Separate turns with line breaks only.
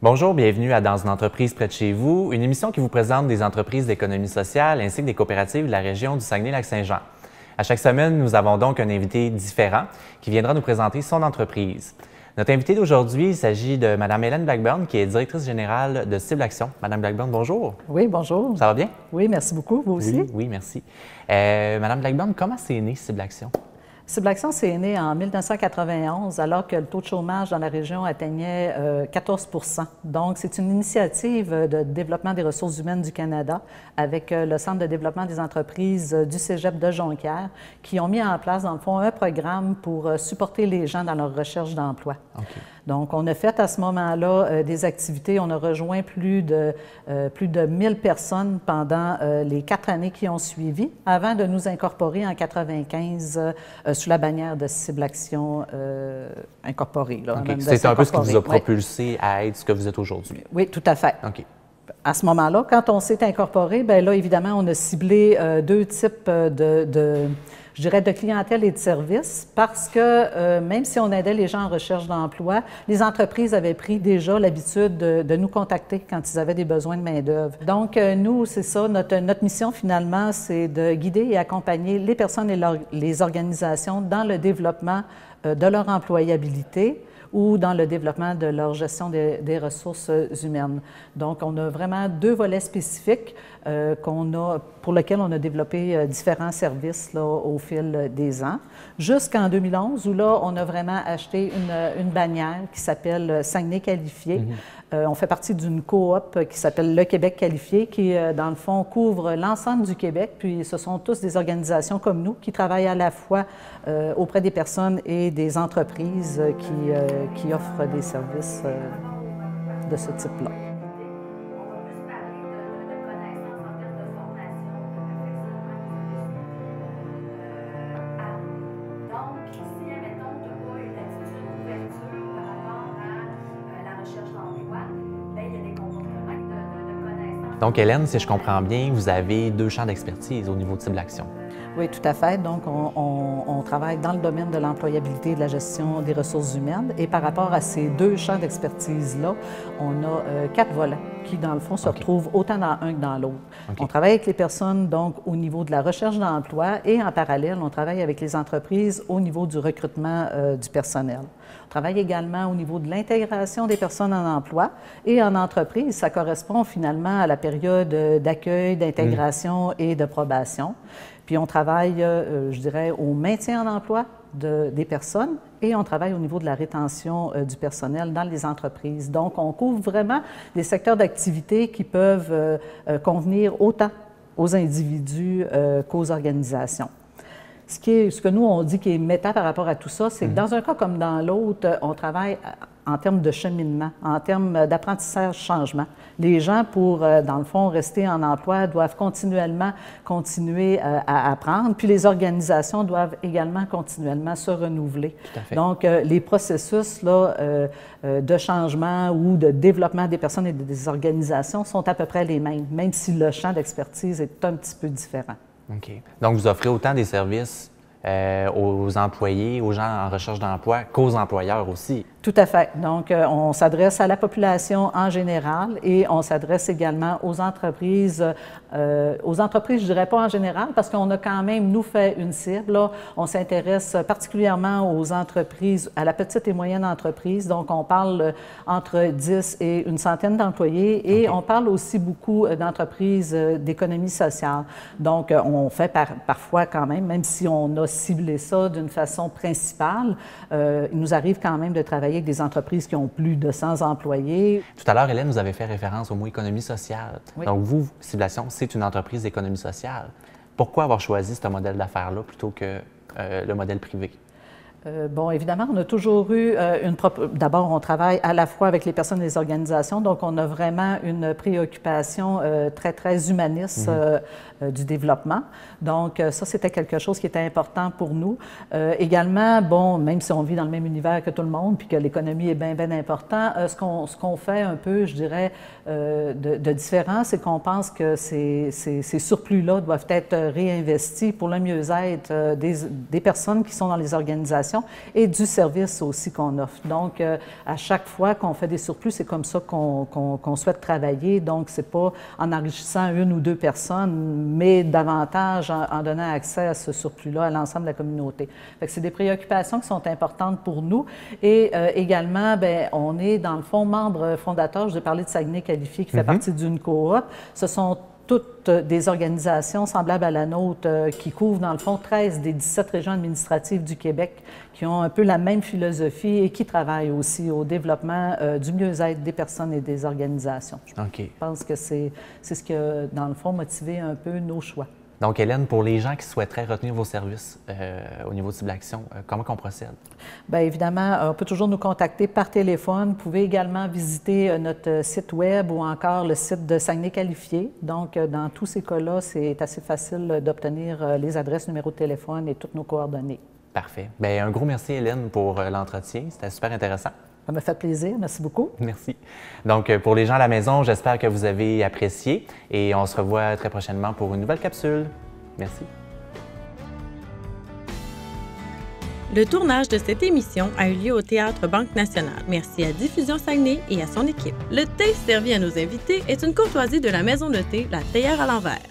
Bonjour, bienvenue à Dans une entreprise près de chez vous, une émission qui vous présente des entreprises d'économie sociale ainsi que des coopératives de la région du Saguenay-Lac-Saint-Jean. À chaque semaine, nous avons donc un invité différent qui viendra nous présenter son entreprise. Notre invité d'aujourd'hui, il s'agit de Mme Hélène Blackburn, qui est directrice générale de Cible Action. Mme Blackburn, bonjour.
Oui, bonjour.
Ça va bien?
Oui, merci beaucoup. Vous aussi?
Oui, merci. Mme Blackburn, comment c'est né Cible Action?
Cible Action, c'est né en 1991, alors que le taux de chômage dans la région atteignait 14 %. Donc, c'est une initiative de développement des ressources humaines du Canada avec le Centre de développement des entreprises du Cégep de Jonquière qui ont mis en place, dans le fond, un programme pour supporter les gens dans leur recherche d'emploi.
Okay.
Donc, on a fait à ce moment-là des activités. On a rejoint plus de 1000 personnes pendant les 4 années qui ont suivi, avant de nous incorporer en 1995 sous la bannière de Cible Action incorporée.
Okay. C'est un peu ce qui vous a propulsé à être ce que vous êtes aujourd'hui.
Oui, tout à fait.
Okay.
À ce moment-là, quand on s'est incorporé, bien là, évidemment, on a ciblé deux types je dirais, de clientèle et de services parce que même si on aidait les gens en recherche d'emploi, les entreprises avaient pris déjà l'habitude de nous contacter quand ils avaient des besoins de main-d'œuvre. Donc, nous, c'est ça, notre mission finalement, c'est de guider et accompagner les personnes et les organisations dans le développement de leur employabilité ou dans le développement de leur gestion des ressources humaines. Donc, on a vraiment deux volets spécifiques pour lesquels on a développé différents services là, au fil des ans, jusqu'en 2011, où là, on a vraiment acheté une bannière qui s'appelle Saguenay Qualifié. On fait partie d'une coop qui s'appelle Le Québec Qualifié, qui, dans le fond, couvre l'ensemble du Québec. Puis, ce sont tous des organisations comme nous qui travaillent à la fois auprès des personnes et des entreprises qui offrent des services de ce type-là.
Donc, Hélène, si je comprends bien, vous avez deux champs d'expertise au niveau de Cible Action.
Oui, tout à fait. Donc, on travaille dans le domaine de l'employabilité et de la gestion des ressources humaines. Et par rapport à ces deux champs d'expertise-là, on a 4 volets qui, dans le fond, se retrouvent autant dans un que dans l'autre. On travaille avec les personnes, donc, au niveau de la recherche d'emploi et, en parallèle, on travaille avec les entreprises au niveau du recrutement du personnel. On travaille également au niveau de l'intégration des personnes en emploi et en entreprise. Ça correspond finalement à la période d'accueil, d'intégration et de probation. Puis on travaille, je dirais, au maintien en emploi des personnes et on travaille au niveau de la rétention du personnel dans les entreprises. Donc, on couvre vraiment des secteurs d'activité qui peuvent convenir autant aux individus qu'aux organisations. Ce que nous, on dit qui est méta par rapport à tout ça, c'est que dans un cas comme dans l'autre, on travaille en termes de cheminement, en termes d'apprentissage-changement. Les gens, pour, dans le fond, rester en emploi, doivent continuer à apprendre, puis les organisations doivent également continuellement se renouveler.
Tout à fait.
Donc, les processus là, de changement ou de développement des personnes et des organisations sont à peu près les mêmes, même si le champ d'expertise est un petit peu différent.
OK. Donc, vous offrez autant des services aux employés, aux gens en recherche d'emploi, qu'aux employeurs aussi.
Tout à fait. Donc, on s'adresse à la population en général et on s'adresse également aux entreprises, je dirais pas en général, parce qu'on a quand même, nous, fait une cible. Là. On s'intéresse particulièrement aux entreprises, à la petite et moyenne entreprise. Donc, on parle entre 10 et une centaine d'employés et on parle aussi beaucoup d'entreprises d'économie sociale. Donc, on fait parfois quand même si on a ciblé ça d'une façon principale, il nous arrive quand même de travailler avec des entreprises qui ont plus de 100 employés.
Tout à l'heure, Hélène, vous avez fait référence au mot économie sociale. Oui. Donc, vous, Cible Action, c'est une entreprise d'économie sociale. Pourquoi avoir choisi ce modèle d'affaires-là plutôt que le modèle privé?
Bon, évidemment, on a toujours eu D'abord, on travaille à la fois avec les personnes et les organisations, donc on a vraiment une préoccupation très, très humaniste du développement. Donc, ça, c'était quelque chose qui était important pour nous. Également, bon, même si on vit dans le même univers que tout le monde, puis que l'économie est bien, bien important, ce qu'on fait un peu, je dirais, de différent, c'est qu'on pense que ces surplus-là doivent être réinvestis pour le mieux-être des personnes qui sont dans les organisations l'organisation et du service aussi qu'on offre. Donc, à chaque fois qu'on fait des surplus, c'est comme ça qu'on souhaite travailler. Donc, c'est pas en enrichissant une ou deux personnes, mais davantage en donnant accès à ce surplus-là à l'ensemble de la communauté. Fait que c'est des préoccupations qui sont importantes pour nous. Et également, bien, on est dans le fond membre fondateur, je vous ai parlé de Saguenay Qualifié qui fait partie d'une coop. Ce sont toutes des organisations semblables à la nôtre qui couvrent dans le fond 13 des 17 régions administratives du Québec qui ont un peu la même philosophie et qui travaillent aussi au développement du mieux-être des personnes et des organisations. Je pense que c'est ce qui a, dans le fond, motivé un peu nos choix.
Donc, Hélène, pour les gens qui souhaiteraient retenir vos services au niveau de Ciblaction, comment on procède? Bien,
évidemment, on peut toujours nous contacter par téléphone. Vous pouvez également visiter notre site Web ou encore le site de Saguenay Qualifié. Donc, dans tous ces cas-là, c'est assez facile d'obtenir les adresses, numéros de téléphone et toutes nos coordonnées.
Parfait. Bien, un gros merci, Hélène, pour l'entretien. C'était super intéressant.
Ça m'a fait plaisir. Merci beaucoup.
Merci. Donc, pour les gens à la maison, j'espère que vous avez apprécié et on se revoit très prochainement pour une nouvelle capsule. Merci.
Le tournage de cette émission a eu lieu au Théâtre Banque Nationale. Merci à Diffusion Saguenay et à son équipe. Le thé servi à nos invités est une courtoisie de la maison de thé La Théière à l'envers.